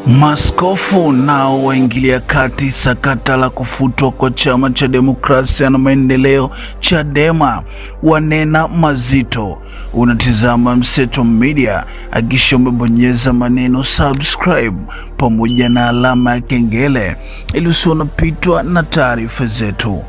Maaskofu nao waingilia kati sakata la kufutwa kwa chama cha demokrasia na maendeleo Chadema, wanena mazito. Unatizama Mseto Media, hakikisha umebonyeza maneno subscribe pamoja na alama ya kengele ili usionapitwa na taarifa zetu.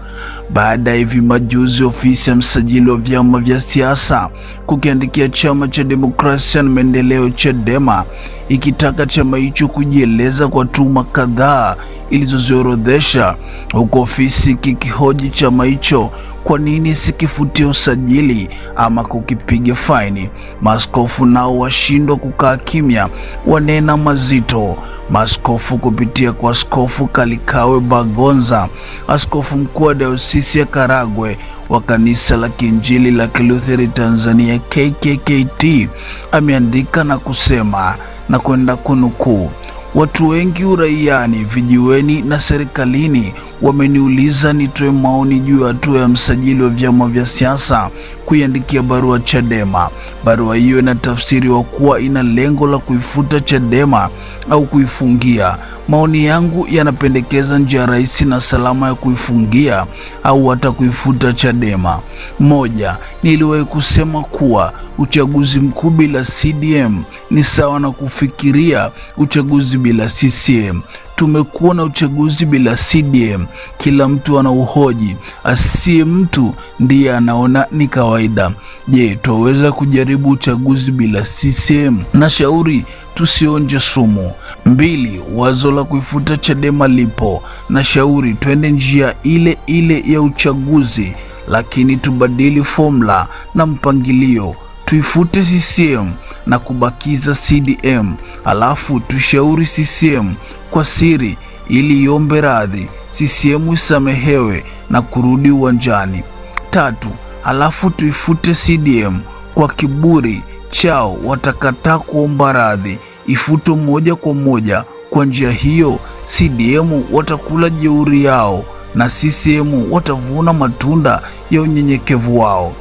Baada ya hivi majuzi ofisi ya msajili wa vyama vya siasa kukiandikia chama cha demokrasia na maendeleo Chadema ikitaka chama hicho kujieleza kwa tuhuma kadhaa ilizoziorodhesha, huko ofisi kikihoji chama hicho kwa nini sikifutia usajili ama kukipiga faini. Maaskofu nao washindwa kukaa kimya, wanena mazito. Maaskofu kupitia kwa Askofu Kalikawe Bagonza, askofu mkuu wa Dayosisi ya Karagwe wa Kanisa la Kiinjili la Kilutheri Tanzania KKKT, ameandika na kusema na kwenda kunukuu: watu wengi uraiani, vijiweni na serikalini wameniuliza nitoe maoni juu ya hatua ya msajili wa vyama vya siasa kuiandikia barua Chadema. Barua hiyo inatafsiriwa kuwa ina lengo la kuifuta Chadema au kuifungia. Maoni yangu yanapendekeza njia rahisi na salama ya kuifungia au hata kuifuta Chadema. Moja, niliwahi kusema kuwa uchaguzi mkuu bila CDM ni sawa na kufikiria uchaguzi bila CCM. Tumekuwa na uchaguzi bila CDM, kila mtu ana uhoji, asiye mtu ndiye anaona ni kawaida. Je, tuweza kujaribu uchaguzi bila CCM? Na shauri tusionje sumu. Mbili, wazo la kuifuta Chadema lipo. Na shauri twende njia ile ile ya uchaguzi, lakini tubadili formula na mpangilio. Tuifute CCM na kubakiza CDM, alafu tushauri CCM kwa siri ili iombe radhi, CCM isamehewe na kurudi uwanjani. Tatu, alafu tuifute CDM kwa kiburi chao, watakataa kuomba radhi, ifutwe moja kwa moja. Kwa njia hiyo CDM watakula jeuri yao na CCM watavuna matunda ya unyenyekevu wao.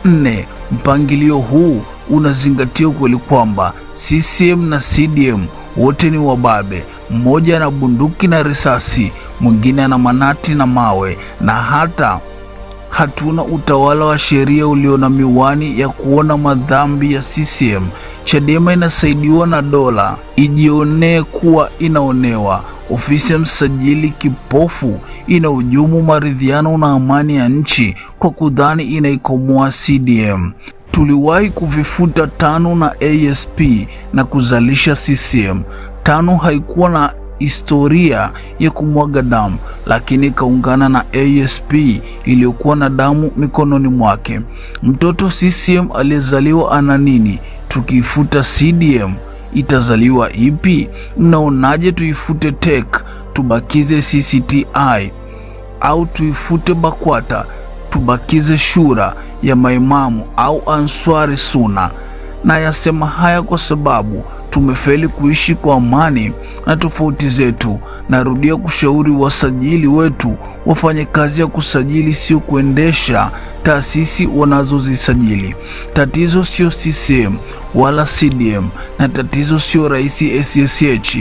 Nne, mpangilio huu unazingatia ukweli kwamba CCM na CDM wote ni wababe, mmoja ana bunduki na risasi, mwingine ana manati na mawe, na hata hatuna utawala wa sheria ulio na miwani ya kuona madhambi ya CCM. Chadema inasaidiwa na dola, ijionee kuwa inaonewa. Ofisi ya msajili kipofu inahujumu maridhiano na amani ya nchi kwa kudhani inaikomoa CDM. Tuliwahi kuvifuta TANU na ASP na kuzalisha CCM. TANU haikuwa na historia ya kumwaga damu, lakini kaungana na ASP iliyokuwa na damu mikononi mwake. Mtoto CCM aliyezaliwa ana nini? Tukiifuta CDM itazaliwa ipi? Mnaonaje tuifute TEC tubakize CCTI, au tuifute BAKWATA tubakize shura ya maimamu au Answari Suna? Na yasema haya kwa sababu tumefeli kuishi kwa amani na tofauti zetu. Narudia kushauri wasajili wetu wafanye kazi ya kusajili, sio kuendesha taasisi wanazozisajili. Tatizo sio CCM wala CDM, na tatizo sio Rais SSH.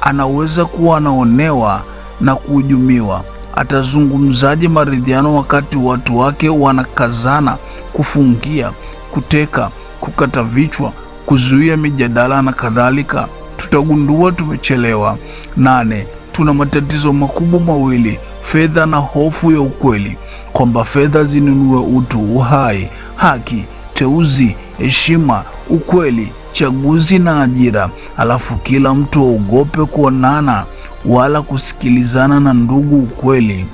Anaweza kuwa anaonewa na kuhujumiwa. Atazungumzaje maridhiano wakati watu wake wanakazana kufungia, kuteka, kukata vichwa, kuzuia mijadala na kadhalika? Tutagundua tumechelewa. 8, tuna matatizo makubwa mawili: fedha na hofu ya ukweli, kwamba fedha zinunue utu, uhai, haki, teuzi, heshima, ukweli, chaguzi na ajira, alafu kila mtu aogope kuonana wala kusikilizana na ndugu. Ukweli,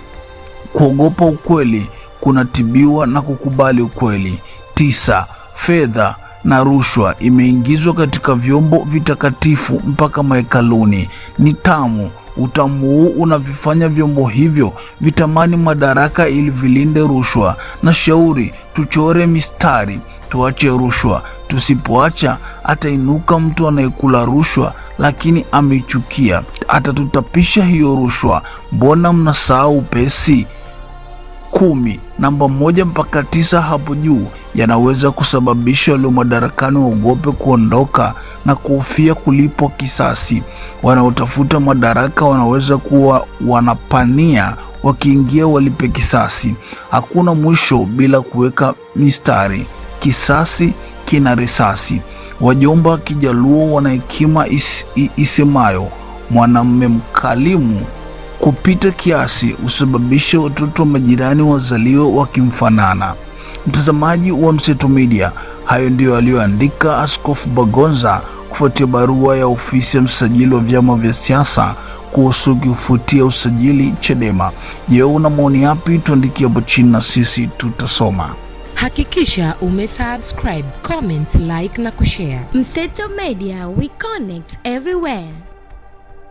kuogopa ukweli kunatibiwa na kukubali ukweli. 9, fedha na rushwa imeingizwa katika vyombo vitakatifu mpaka mahekaluni. Ni tamu. Utamu huu unavifanya vyombo hivyo vitamani madaraka ili vilinde rushwa. Na shauri tuchore mistari, tuache rushwa. Tusipoacha atainuka mtu anayekula rushwa lakini ameichukia, atatutapisha hiyo rushwa. Mbona mnasahau upesi? 10 namba 1 mpaka 9 hapo juu yanaweza kusababisha walio madarakani waogope kuondoka na kuhofia kulipwa kisasi. Wanaotafuta madaraka wanaweza kuwa wanapania wakiingia walipe kisasi. Hakuna mwisho bila kuweka mistari. Kisasi kina risasi. Wajomba wa Kijaluo wana hekima isemayo mwanamume mkalimu kupita kiasi husababisha watoto wa majirani wazaliwe wakimfanana. Mtazamaji wa Mseto Media, hayo ndiyo aliyoandika Askofu Bagonza kufuatia barua ya ofisi ya msajili wa vyama vya siasa kuhusu kufutia usajili Chadema. Je, una maoni yapi? Tuandikie hapo chini na sisi tutasoma. Hakikisha umesubscribe, comment, like na kushare. Mseto Media, we connect everywhere.